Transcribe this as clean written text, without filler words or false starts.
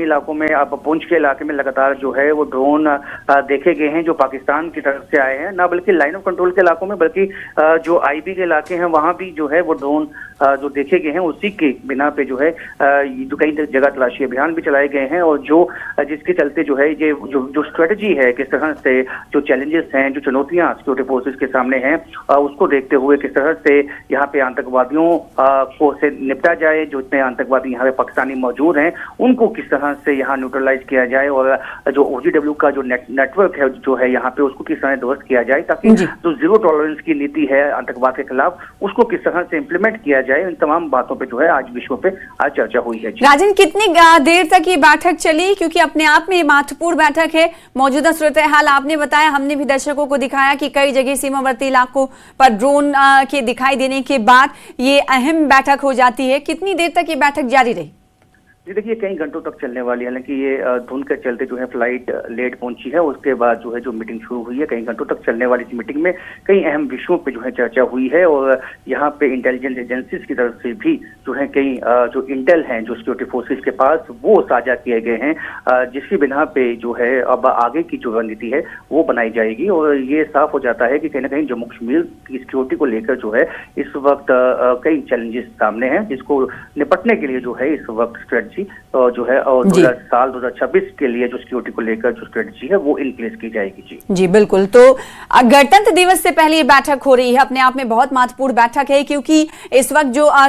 इलाकों में, अब पुंछ के इलाके में लगातार जो है वो ड्रोन देखे गए हैं जो पाकिस्तान की तरफ से आए हैं, ना बल्कि लाइन ऑफ कंट्रोल के इलाकों में, बल्कि जो आईबी के इलाके हैं वहां भी जो है वो ड्रोन जो देखे गए हैं। उसी के बिना पे जो है जो कई जगह तलाशी अभियान भी चलाए गए हैं, और जो जिसके चलते जो है ये जो स्ट्रेटजी है, किस तरह से जो चैलेंजेस हैं, जो चुनौतियां सिक्योरिटी फोर्सेस के सामने हैं, उसको देखते हुए किस तरह से यहाँ पे आतंकवादियों को से निपटा जाए, जो इतने आतंकवादी यहाँ पे पाकिस्तानी मौजूद हैं उनको किस तरह से यहाँ न्यूट्रलाइज किया जाए, और जो OGW का जो नेटवर्क है जो है यहाँ पे उसको किस तरह ध्वस्त किया जाए, ताकि जो जीरो टॉलरेंस की नीति है आतंकवाद के खिलाफ उसको किस तरह से इम्प्लीमेंट किया जाए। इन तमाम बातों पे जो है आज विश्व पे आज चर्चा हुई है। राजन, कितनी देर तक ये बैठक चली, क्योंकि अपने आप में ये महत्वपूर्ण बैठक है। मौजूदा सूरत हाल आपने बताया, हमने भी दर्शकों को दिखाया कि कई जगह सीमावर्ती इलाकों पर ड्रोन के दिखाई देने के बाद ये अहम बैठक हो जाती है। कितनी देर तक ये बैठक जारी रही? जी देखिए, कई घंटों तक चलने वाली है, हालांकि ये धुंध के चलते जो है फ्लाइट लेट पहुंची है, उसके बाद जो है जो मीटिंग शुरू हुई है, कई घंटों तक चलने वाली इस मीटिंग में कई अहम विषयों पे जो है चर्चा हुई है, और यहाँ पे इंटेलिजेंस एजेंसीज की तरफ से भी जो है कई जो इंटेल हैं जो सिक्योरिटी फोर्सेज के पास वो साझा किए गए हैं, जिसकी बिना पे जो है अब आगे की जो रणनीति है वो बनाई जाएगी। और ये साफ हो जाता है कि कहीं ना कहीं जम्मू कश्मीर की सिक्योरिटी को लेकर जो है इस वक्त कई चैलेंजेस सामने हैं, जिसको निपटने के लिए जो है इस वक्त स्ट्रेटजी जो है और साल 2026 के लिए जो सिक्योरिटी को लेकर जो स्ट्रेटजी है वो इन प्लेस की जाएगी। जी बिल्कुल। तो गणतंत्र दिवस से पहले ये बैठक हो रही है, अपने आप में बहुत महत्वपूर्ण बैठक है, क्योंकि इस वक्त जो